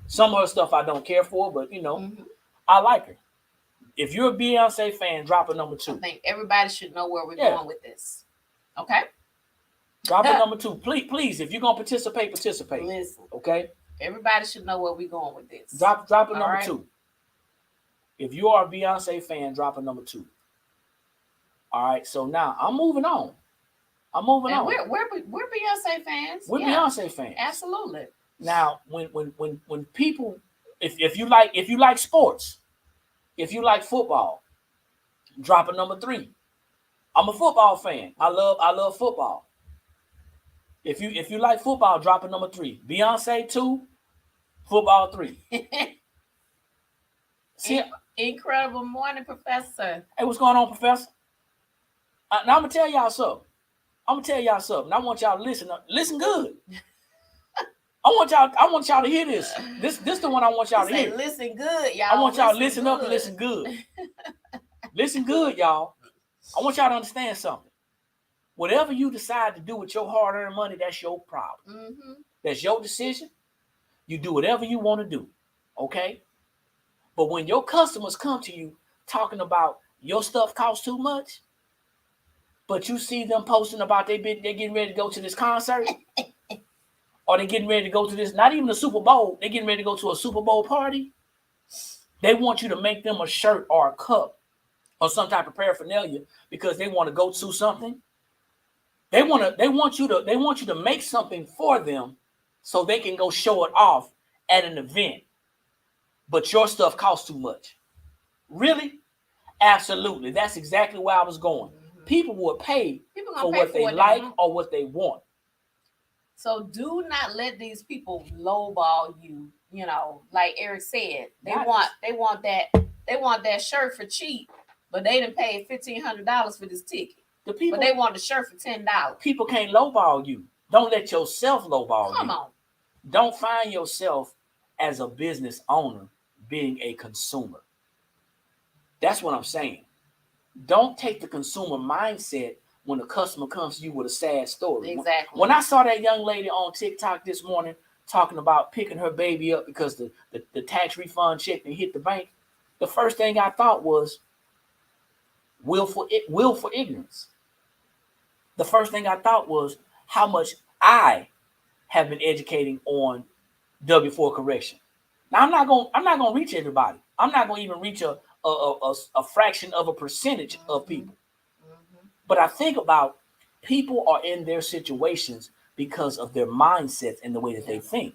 Some of her stuff I don't care for, but I like her. If you're a Beyonce fan, drop a number 2. I think everybody should know where we're going with this. Okay? Drop a number 2. Please, if you're going to participate. Listen. Okay? Everybody should know where we're going with this. Drop a number 2. If you are a Beyonce fan, drop a number 2. All right, so now I'm moving on. We're Beyonce fans. We're Beyonce fans. Absolutely. Now, when people, if you like sports, if you like football, drop a number 3. I'm a football fan. I love football. If you like football, drop a number 3. Beyonce 2, football 3. See, incredible morning, Professor. Hey, what's going on, Professor? Now I'm gonna tell y'all something. I want y'all to listen good. I want y'all to hear this. This the one I want y'all to hear. Listen good, y'all. I want y'all to listen up and listen good. Listen good, y'all. I want y'all to understand something. Whatever you decide to do with your hard-earned money, that's your problem. Mm-hmm. That's your decision. You do whatever you want to do, okay? But when your customers come to you talking about your stuff costs too much, but you see them posting about they're getting ready to go to this concert, or they're getting ready to go to this, not even the Super Bowl, they're getting ready to go to a Super Bowl party, they want you to make them a shirt or a cup or some type of paraphernalia because they want to go to something. They want you to make something for them so they can go show it off at an event. But your stuff costs too much. Really? Absolutely. That's exactly where I was going. Mm-hmm. People will pay for what they like or what they want. So do not let these people lowball you. Like Eric said, they want that shirt for cheap, but they done paid $1,500 for this ticket. But they want the shirt for $10. People can't lowball you. Don't let yourself lowball you. Come on. Don't find yourself as a business owner being a consumer. That's what I'm saying. Don't take the consumer mindset when a customer comes to you with a sad story. Exactly. When I saw that young lady on TikTok this morning talking about picking her baby up because the tax refund check didn't hit the bank, the first thing I thought was willful ignorance. The first thing I thought was how much I have been educating on W4 correction. Now I'm not gonna reach everybody. I'm not gonna even reach a fraction of a percentage of people. Mm-hmm. But I think about people are in their situations because of their mindsets and the way that they think.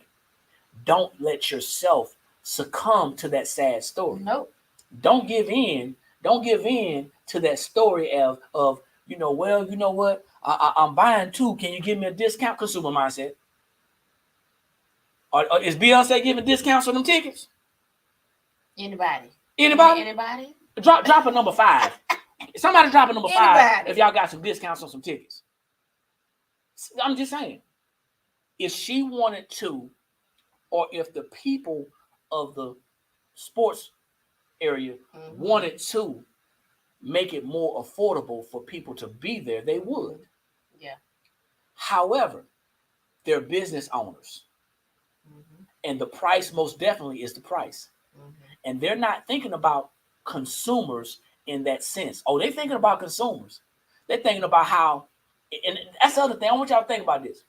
Don't let yourself succumb to that sad story. Nope. Don't give in to that story of well, you know what? I'm buying 2. Can you give me a discount? Consumer mindset. Or is Beyonce giving discounts on them tickets? Anybody? Anybody? Drop a number 5. Somebody drop a number 5 if y'all got some discounts on some tickets. I'm just saying. If she wanted to, or if the people of the sports area wanted to make it more affordable for people to be there, they would. Yeah. However, they're business owners. And the price most definitely is the price. And they're not thinking about consumers in that sense. Oh, they're thinking about consumers. They're thinking about how, and that's the other thing. I want y'all to think about this.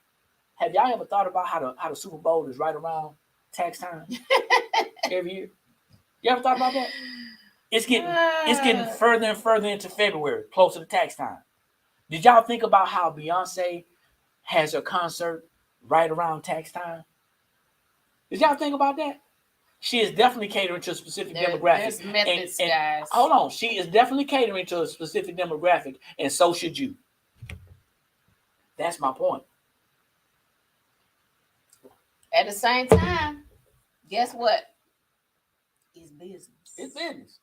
Have y'all ever thought about how the Super Bowl is right around tax time every year? You ever thought about that? It's getting further and further into February, closer to tax time. Did y'all think about how Beyonce has her concert right around tax time? Did y'all think about that? She is definitely catering to a specific demographic. There's methods, guys. Hold on. She is definitely catering to a specific demographic, and so should you. That's my point. At the same time, guess what? It's business. It's business.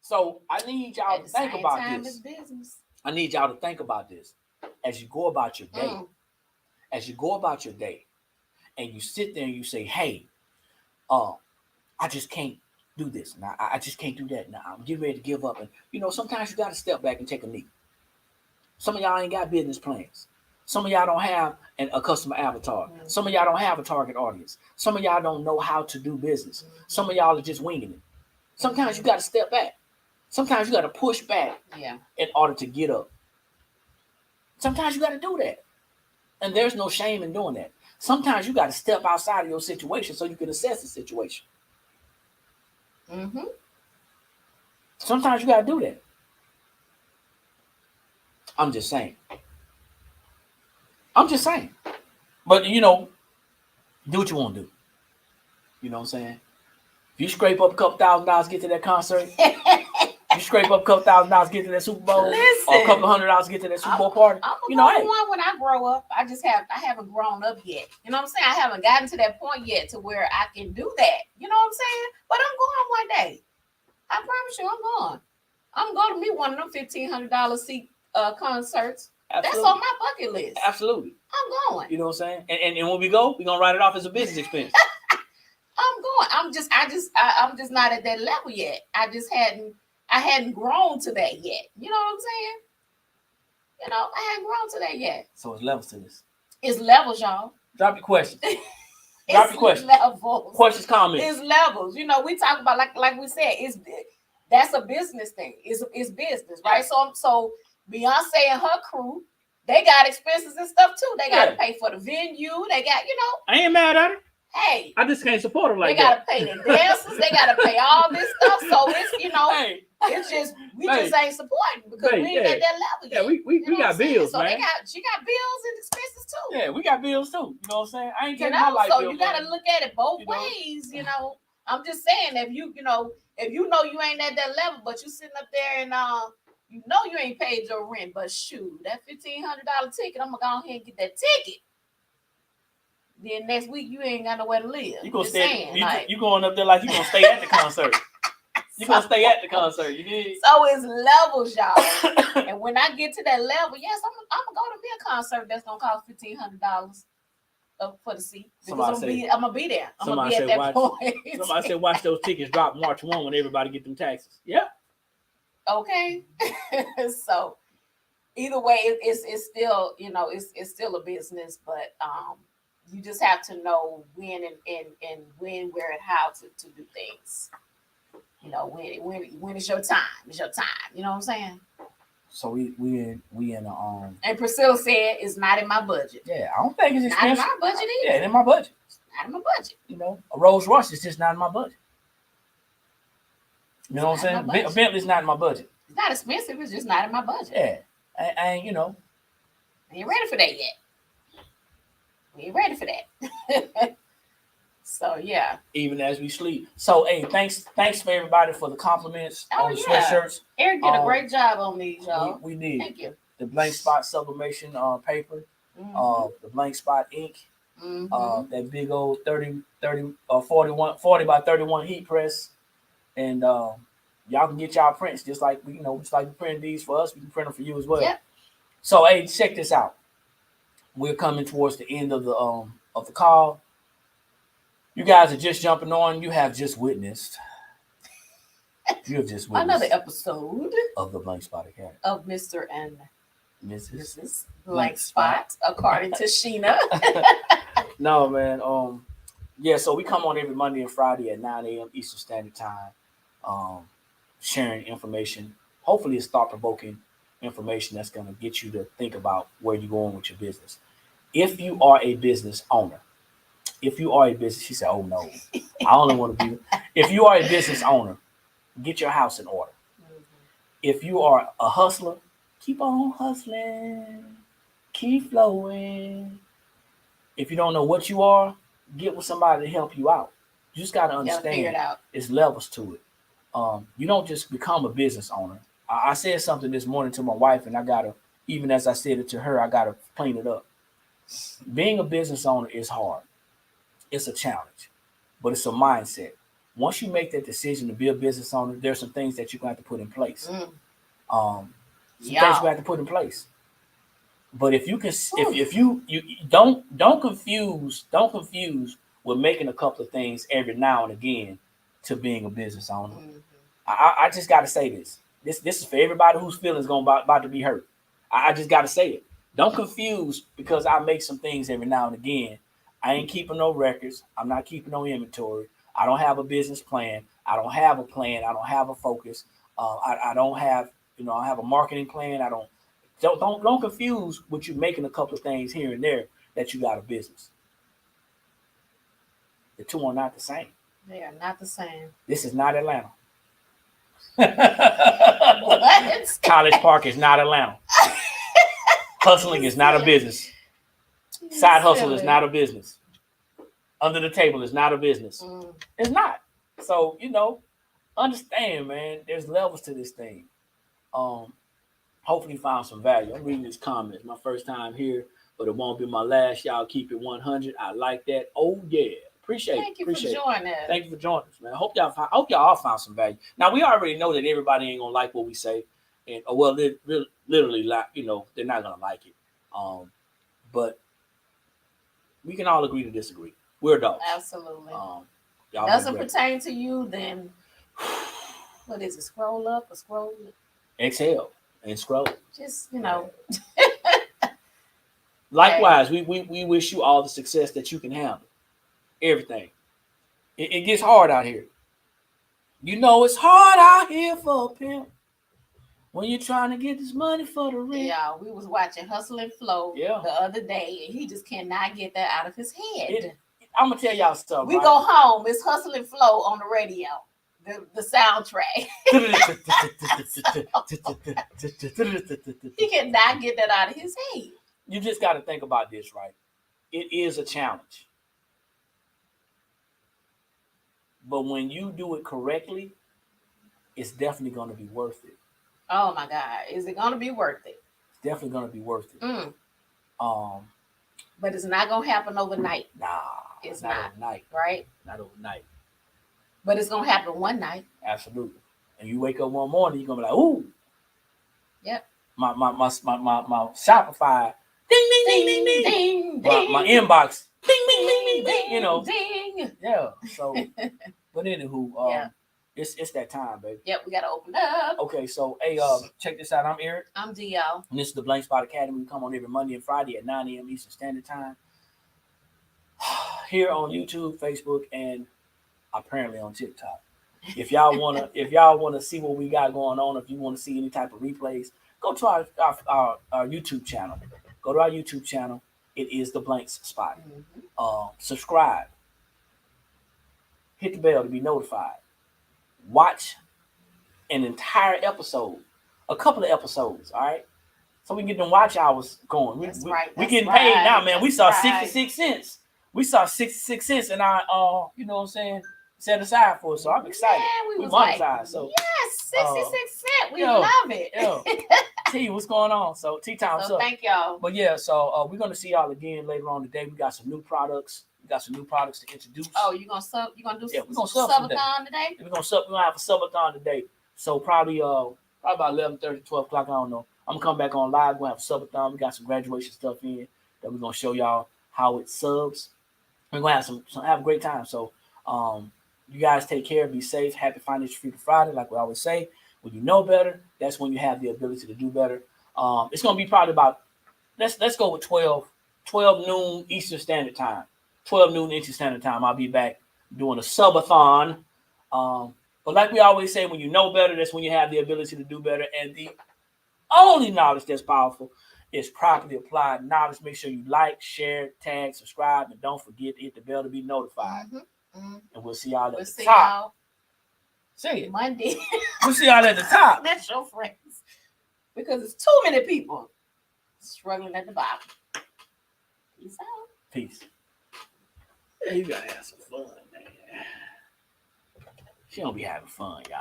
So I need y'all to think about this. It's business. I need y'all to think about this as you go about your day. As you go about your day, and you sit there and you say, "Hey, I just can't do this. Now I just can't do that. Now I'm getting ready to give up." And sometimes you got to step back and take a knee. Some of y'all ain't got business plans. Some of y'all don't have a customer avatar. Some of y'all don't have a target audience. Some of y'all don't know how to do business. Some of y'all are just winging it. Sometimes you got to step back. Sometimes you got to push back in order to get up. Sometimes you got to do that. And there's no shame in doing that. Sometimes you got to step outside of your situation so you can assess the situation. Sometimes you got to do that. I'm just saying. But, do what you want to do. You know what I'm saying? If you scrape up a couple $1,000 get to that concert, you scrape up a couple $1,000 get to that Super Bowl, or a couple $100 get to that Super Bowl party. I'm gonna go one when I grow up. I haven't grown up yet. You know what I'm saying? I haven't gotten to that point yet to where I can do that. You know what I'm saying? But I'm going one day. I promise you, I'm going. I'm going to meet one of them $1,500 seat concerts. Absolutely. That's on my bucket list. Absolutely. I'm going. You know what I'm saying? And when we go, we're gonna write it off as a business expense. I'm going. I'm just not at that level yet. I hadn't grown to that yet. You know what I'm saying? I hadn't grown to that yet. So it's levels to this. It's levels, y'all. Drop your questions. Drop your questions. Levels. Questions, comments. It's levels. We talk about like we said, that's a business thing. It's business, right? So Beyonce and her crew, they got expenses and stuff too. They got to pay for the venue. They got, I ain't mad at it. Hey, I just can't support them like that. They got to pay the dancers. They got to pay all this stuff. So it's, it's just we just ain't supporting because we ain't at that level yet. Yeah, we got bills, so man. She got bills and expenses too. Yeah, we got bills too. You know what I'm saying? I ain't taking my life bill. So you got to look at it both ways. I'm just saying if you you ain't at that level, but you sitting up there and you ain't paid your rent, but shoot, that $1,500 ticket, I'm gonna go ahead and get that ticket. Then next week you ain't got nowhere to live. You gonna stay? You going up there like you gonna stay at the concert? You gonna stay at the concert? You did. So it's levels, y'all. And when I get to that level, yes, I'm gonna go to a concert that's gonna cost $1,500 for the seat. Because I'm gonna be there. I'm gonna be at that point. Somebody said, watch those tickets drop March 1 when everybody get them taxes. Yeah. Okay. So either way, it's still, it's still a business, but you just have to know when and when, where, and how to do things. When it's your time. It's your time. You know what I'm saying? So we in a And Priscilla said it's not in my budget. Yeah, I don't think it's expensive. Not in my budget either. Yeah, it's in my budget. It's not in my budget. A Rolls Royce is just not in my budget. You know what I'm saying? A Bentley's not in my budget. It's not expensive. It's just not in my budget. Yeah, I ain't ready for that yet. We ain't ready for that. So yeah. Even as we sleep. So hey, thanks for everybody for the compliments on the sweatshirts. Eric did a great job on these, y'all. We did. Thank you. The blank spot sublimation paper, the blank spot ink, that big old 40 by 31 heat press, and y'all can get y'all prints just like we print these for us. We can print them for you as well. Yep. So hey, check this out. We're coming towards the end of the call. You guys are just jumping on. You have just witnessed. Another episode of the Blank Spot Academy of Mr. and Mrs. Blank Spot, according to Sheena. No, man. Yeah. So we come on every Monday and Friday at 9 a.m. Eastern Standard Time, sharing information. Hopefully, it's thought-provoking information that's going to get you to think about where you're going with your business. If you are a business owner. She said, oh no, I only want to be. If you are a business owner, get your house in order. If you are a hustler, keep on hustling, keep flowing. If you don't know what you are, get with somebody to help you out. You just got to understand it's levels to it. You don't just become a business owner. I said something this morning to my wife, and even as I said it to her, I got to clean it up. Being a business owner is hard. It's a challenge, but it's a mindset. Once you make that decision to be a business owner, there's some things that you're going to have to put in place. Things you have to put in place. But if you can, if you don't confuse with making a couple of things every now and again to being a business owner. I just got to say this. This is for everybody whose feelings about to be hurt. I just got to say it. Don't confuse because I make some things every now and again. I ain't keeping no records. I'm not keeping no inventory. I don't have a business plan. I don't have a plan. I don't have a focus. I don't have, I have a marketing plan. Don't confuse with you making a couple of things here and there that you got a business. The two are not the same. They are not the same. This is not Atlanta. What? College Park is not Atlanta. Hustling is not a business. Side hustle is not a business. Under the table is not a business. It's not. So, understand, man, there's levels to this thing. Hopefully you found some value. I'm reading these comments. My first time here, but it won't be my last. Y'all keep it 100. I like that. Oh, yeah. Appreciate it. Thank you for joining us. Thank you for joining us, man. I hope y'all all found some value. Now, we already know that everybody ain't going to like what we say. And literally, they're not going to like it. But we can all agree to disagree. We're adults. Absolutely. Doesn't pertain to you, then what is it? Scroll up or scroll? Exhale and scroll. Just, Likewise, we wish you all the success that you can handle. Everything. It gets hard out here. It's hard out here for a pimp. When you're trying to get this money for the rent. Yeah, we was watching Hustle and Flow the other day, and he just cannot get that out of his head. I'm going to tell y'all something. We go home, it's Hustle and Flow on the radio, the soundtrack. He cannot get that out of his head. You just got to think about this, right? It is a challenge. But when you do it correctly, it's definitely going to be worth it. Oh my God. Is it going to be worth it? It's definitely going to be worth it. But it's not going to happen overnight. Nah. It's not overnight. Right? Not overnight. But it's going to happen one night. Absolutely. And you wake up one morning, you're going to be like, ooh. Yep. My Shopify. Ding, ding, ding, ding, ding. Ding, ding. My inbox. Ding, ding, ding, ding, ding. Ding. Yeah. So, but anywho, it's that time, baby. Yep, we got to open up. Okay, so, hey, check this out. I'm Eric. I'm D.L. And this is the Blank Spot Academy. We come on every Monday and Friday at 9 a.m. Eastern Standard Time. Here on YouTube, Facebook, and apparently on TikTok. If y'all wanna see what we got going on, if you want to see any type of replays, go to our YouTube channel. Go to our YouTube channel. It is the Blank Spot. Subscribe. Hit the bell to be notified. Watch an entire episode, a couple of episodes, all right? So we can get them watch hours going. We getting paid now, man. We saw 66 cents. we saw 66 cents in our you know what I'm saying, set aside for us. So I'm excited. Man, we was monetized. like, So yes, 66 cents. We yo, love it. yo. T, what's going on? So T time. So thank y'all. But yeah, so we're gonna see y'all again later on today. We got some new products. We got some new products to introduce. Oh, you gonna sub? You gonna do? Yeah, we're gonna sub today? We're gonna have a subathon today. So probably about 11:30, 12 o'clock. I don't know. I'm gonna come back on live. We're gonna have a subathon. We got some graduation stuff in that we're gonna show y'all how it subs. We're gonna have a great time. So you guys take care, be safe, happy Financial Freedom Friday, like we always say. When you know better, that's when you have the ability to do better. It's gonna be probably about let's go with 12 noon Eastern Standard Time. 12 noon Eastern Standard Time. I'll be back doing a subathon. But like we always say, when you know better, that's when you have the ability to do better. And the only knowledge that's powerful is properly applied knowledge. Make sure you like, share, tag, subscribe, and don't forget to hit the bell to be notified. And we'll see y'all at the top. Say it. Monday. We'll see y'all at the top. That's your friends. Because it's too many people struggling at the bottom. Peace out. Peace. Yeah, you gotta have some fun, man. She don't be having fun, y'all.